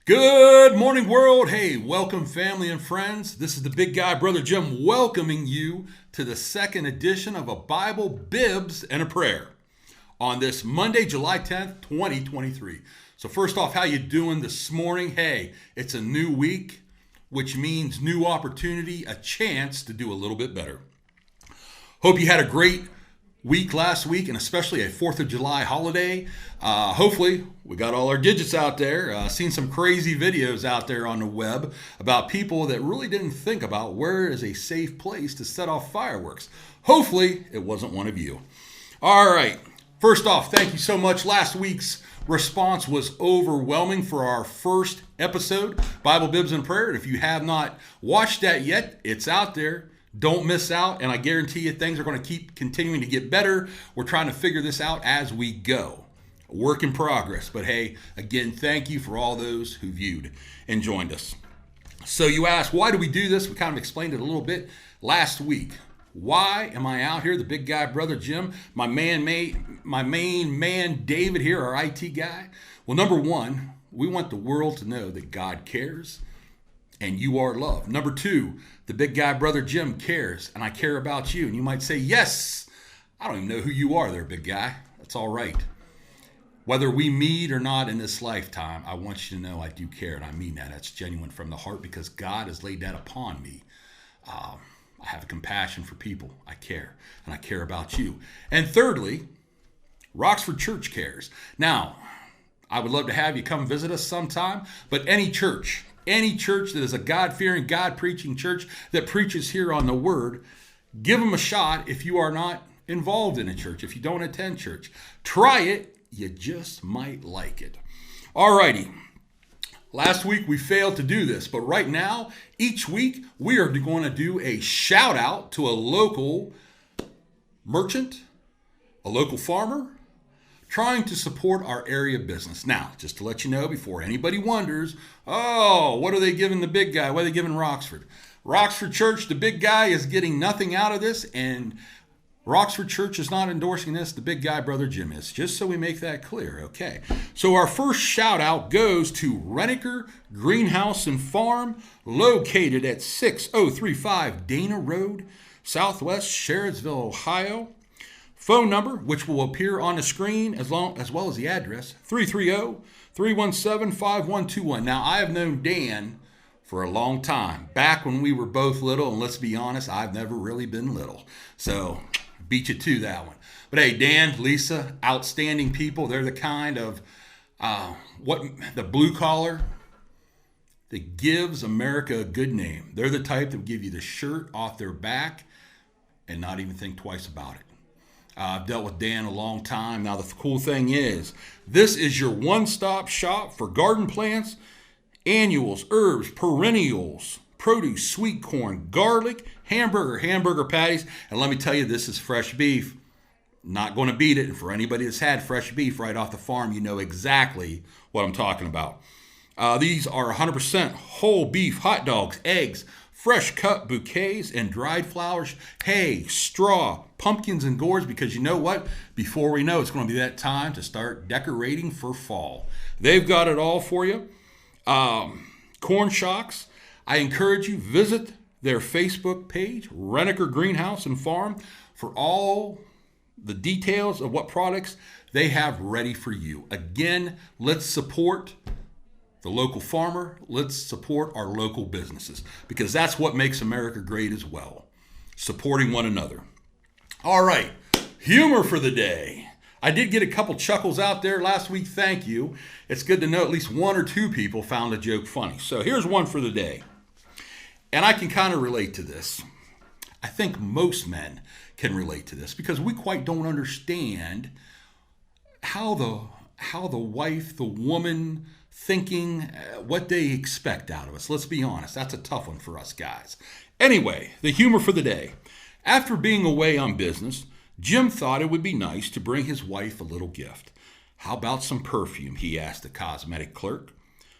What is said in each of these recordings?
Good morning, world. Hey, welcome, family and friends. This is the big guy, Brother Jim, welcoming you to the second edition of a Bible, Bibs, and a Prayer on this Monday, July 10th, 2023. So first off, how you doing this morning? Hey, it's a new week, which means new opportunity, a chance to do a little bit better. Hope you had a great week last week, and especially a 4th of July holiday. Hopefully, we got all our digits out there. Seen some crazy videos out there on the web about people that really didn't think about where is a safe place to set off fireworks. Hopefully, it wasn't one of you. All right. First off, thank you so much. Last week's response was overwhelming for our first episode, Bible, Bibs, and Prayer. And if you have not watched that yet, it's out there. Don't miss out, and I guarantee you things are going to keep continuing to get better. We're trying to figure this out as we go. Work in progress. But hey, again, thank you for all those who viewed and joined us. So you asked, why do we do this? We kind of explained it a little bit last week. Why am I out here? The big guy, Brother Jim, my main man, David here, our IT guy. Well, number one, we want the world to know that God cares and you are loved. Number two, the big guy, Brother Jim, cares, and I care about you. And you might say, yes, I don't even know who you are there, big guy. That's all right. Whether we meet or not in this lifetime, I want you to know I do care, and I mean that. That's genuine from the heart because God has laid that upon me. I have a compassion for people. I care, and I care about you. And thirdly, Roxford Church cares. Now, I would love to have you come visit us sometime, but any church that is a God-fearing, God-preaching church that preaches here on the Word, give them a shot if you are not involved in a church, if you don't attend church. Try it. You just might like it. All righty. Last week we failed to do this, but right now, each week, we are going to do a shout-out to a local merchant, a local farmer, trying to support our area business. Now, just to let you know before anybody wonders, oh, what are they giving the big guy? What are they giving Roxford? Roxford Church, the big guy, is getting nothing out of this, and Roxford Church is not endorsing this. The big guy, Brother Jim, is. Just so we make that clear, okay? So our first shout out goes to Renneker Greenhouse and Farm, located at 6035 Dana Road, Southwest Sherridsville, Ohio. Phone number, which will appear on the screen as well as the address, 330-317-5121. Now, I have known Dan for a long time, back when we were both little, and let's be honest, I've never really been little. So, beat you to that one. But hey, Dan, Lisa, outstanding people. They're the kind of, the blue collar that gives America a good name. They're the type that will give you the shirt off their back and not even think twice about it. I've dealt with Dan a long time. Now, the cool thing is, this is your one-stop shop for garden plants, annuals, herbs, perennials, produce, sweet corn, garlic, hamburger patties. And let me tell you, this is fresh beef. Not going to beat it. And for anybody that's had fresh beef right off the farm, you know exactly what I'm talking about. These are 100% whole beef hot dogs, eggs, fresh cut bouquets and dried flowers, hay, straw, pumpkins, and gourds, because you know what? Before we know, it's going to be that time to start decorating for fall. They've got it all for you. Corn shocks. I encourage you, visit their Facebook page, Renneker Greenhouse and Farm, for all the details of what products they have ready for you. Again, let's support the local farmer. Let's support our local businesses, because that's what makes America great as well, supporting one another. All right, humor for the day. I did get a couple chuckles out there last week. Thank you. It's good to know at least one or two people found a joke funny. So here's one for the day. And I can kind of relate to this. I think most men can relate to this because we quite don't understand how the wife, the woman, thinking, what they expect out of us. Let's be honest. That's a tough one for us guys. Anyway, the humor for the day. After being away on business, Jim thought it would be nice to bring his wife a little gift. How about some perfume, he asked the cosmetic clerk.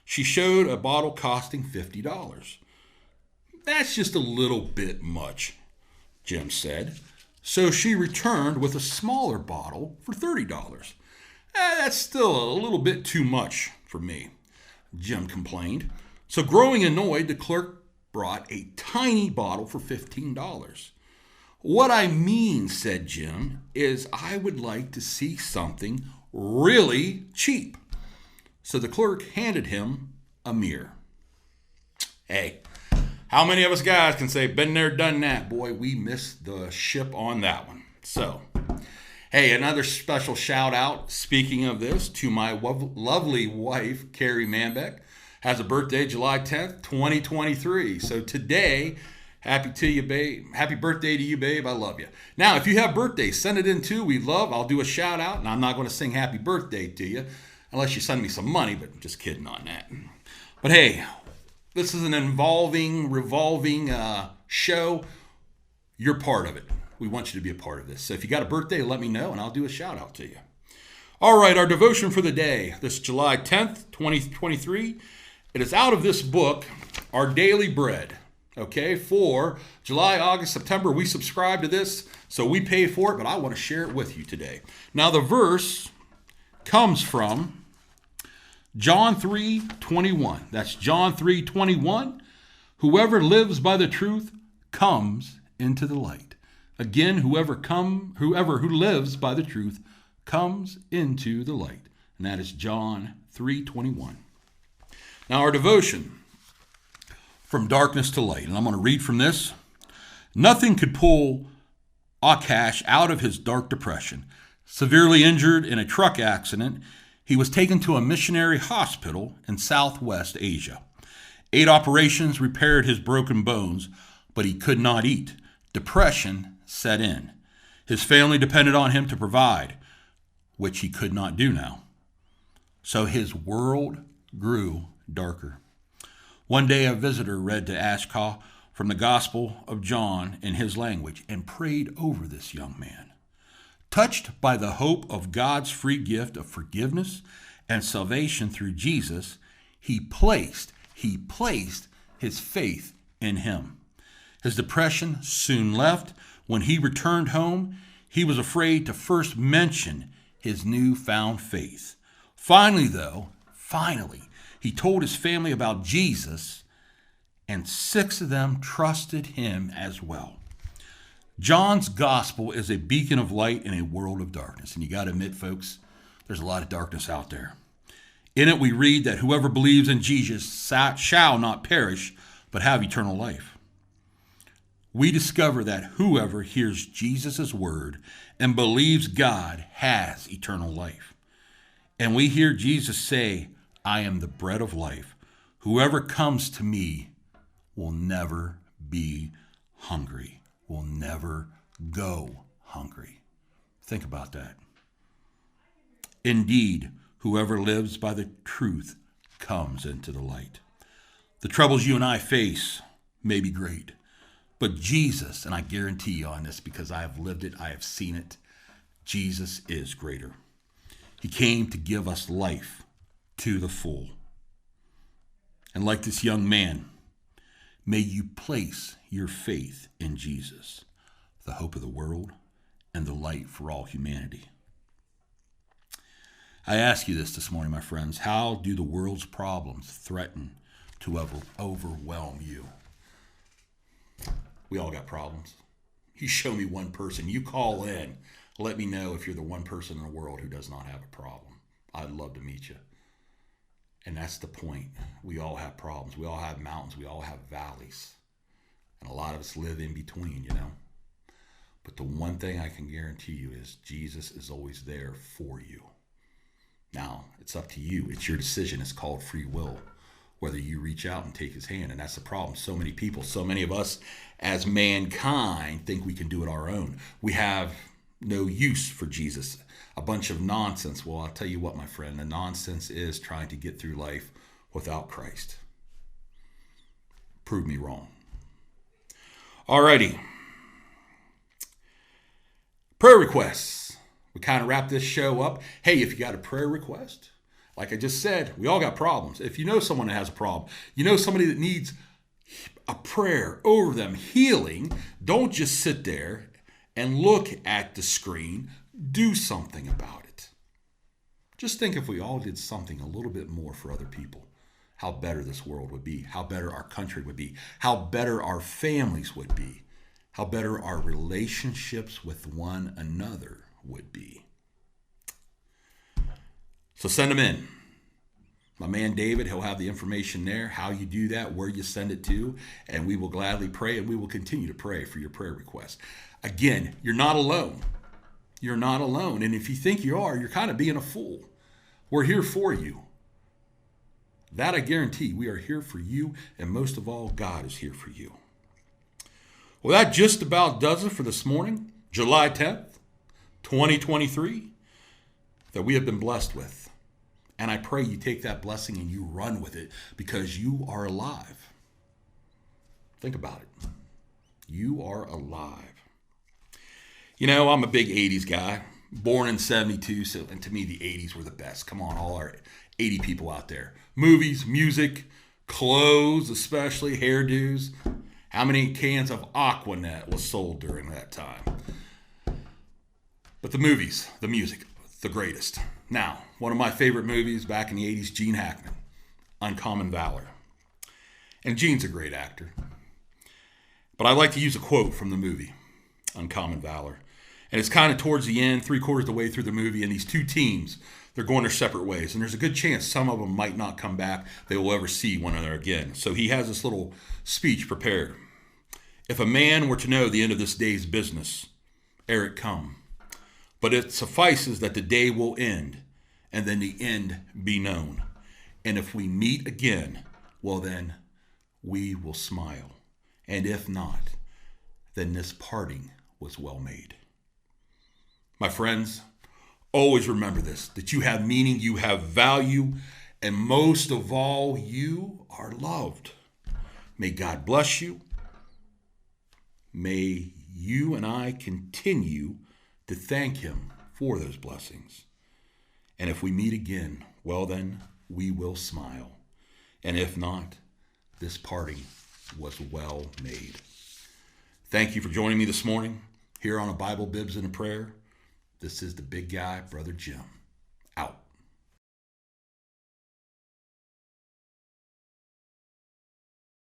She showed a bottle costing $50. That's just a little bit much, Jim said. So she returned with a smaller bottle for $30. That's still a little bit too much for me. Jim complained. So growing annoyed, the clerk brought a tiny bottle for $15. What I mean, said Jim, is I would like to see something really cheap. So the clerk handed him a mirror. Hey, how many of us guys can say, been there, done that? Boy, we missed the ship on that one. So, hey, another special shout out, speaking of this, to my lovely wife, Carrie Manbeck. Has a birthday July 10th, 2023. So today, happy to you, babe. Happy birthday to you, babe. I love you. Now, if you have birthdays, send it in too. I'll do a shout out, and I'm not going to sing happy birthday to you unless you send me some money, but I'm just kidding on that. But hey, this is an revolving show. You're part of it. We want you to be a part of this. So if you got a birthday, let me know, and I'll do a shout out to you. All right, our devotion for the day, this July 10th, 2023. It is out of this book, Our Daily Bread. Okay, for July, August, September, we subscribe to this, so we pay for it, but I want to share it with you today. Now, the verse comes from John 3:21. That's John 3:21. Whoever lives by the truth comes into the light. Again, whoever who lives by the truth comes into the light. And that is John 3:21. Now, our devotion, from darkness to light. And I'm going to read from this. Nothing could pull Akash out of his dark depression. Severely injured in a truck accident, he was taken to a missionary hospital in Southwest Asia. 8 operations repaired his broken bones, but he could not eat. Depression set in. His family depended on him to provide, which he could not do now. So his world grew darker. One day a visitor read to Ashka from the Gospel of John in his language and prayed over this young man. Touched by the hope of God's free gift of forgiveness and salvation through Jesus, he placed his faith in him. His depression soon left. When he returned home, he was afraid to first mention his newfound faith. Finally, he told his family about Jesus, and 6 of them trusted him as well. John's gospel is a beacon of light in a world of darkness. And you got to admit, folks, there's a lot of darkness out there. In it, we read that whoever believes in Jesus shall not perish, but have eternal life. We discover that whoever hears Jesus' word and believes God has eternal life. And we hear Jesus say, I am the bread of life. Whoever comes to me will never be hungry, will never go hungry. Think about that. Indeed, whoever lives by the truth comes into the light. The troubles you and I face may be great, but Jesus, and I guarantee you on this because I have lived it, I have seen it, Jesus is greater. He came to give us life to the full. And like this young man, may you place your faith in Jesus, the hope of the world and the light for all humanity. I ask you this morning, my friends. How do the world's problems threaten to overwhelm you? We all got problems. You show me one person. You call in. Let me know if you're the one person in the world who does not have a problem. I'd love to meet you. And that's the point. We all have problems. We all have mountains. We all have valleys. And a lot of us live in between, But the one thing I can guarantee you is Jesus is always there for you. Now, it's up to you. It's your decision. It's called free will, whether you reach out and take his hand. And that's the problem. So many people, so many of us as mankind think we can do it our own. We have no use for Jesus. A bunch of nonsense. Well, I'll tell you what, my friend, the nonsense is trying to get through life without Christ. Prove me wrong. Alrighty. Prayer requests. We kind of wrap this show up. Hey, if you got a prayer request, like I just said, we all got problems. If you know someone that has a problem, you know somebody that needs a prayer over them, healing, don't just sit there and look at the screen. Do something about it. Just think if we all did something a little bit more for other people how better this world would be, how better our country would be, how better our families would be, how better our relationships with one another would be. So send them in. My man David, he'll have the information there, how you do that, where you send it to, and we will gladly pray, and we will continue to pray for your prayer requests. Again, you're not alone. You're not alone. And if you think you are, you're kind of being a fool. We're here for you. That I guarantee. We are here for you, and most of all, God is here for you. Well, that just about does it for this morning, July 10th, 2023, that we have been blessed with. And I pray you take that blessing and you run with it because you are alive. Think about it. You are alive. You know, I'm a big 80s guy, born in 72, and to me the 80s were the best. Come on, all our 80 people out there. Movies, music, clothes, especially hairdos. How many cans of Aquanet was sold during that time? But the movies, the music, the greatest. Now, one of my favorite movies back in the 80s, Gene Hackman, Uncommon Valor. And Gene's a great actor. But I like to use a quote from the movie, Uncommon Valor. And it's kind of towards the end, 3/4 of the way through the movie, and these two teams, they're going their separate ways. And there's a good chance some of them might not come back. They will ever see one another again. So he has this little speech prepared. If a man were to know the end of this day's business, ere it come, but it suffices that the day will end, and then the end be known. And if we meet again, well then, we will smile. And if not, then this parting was well made. My friends, always remember this, that you have meaning, you have value, and most of all, you are loved. May God bless you. May you and I continue to thank him for those blessings. And if we meet again, well then, we will smile. And if not, this parting was well made. Thank you for joining me this morning here on a Bible, Bibs, and a Prayer. This is the big guy, Brother Jim, out.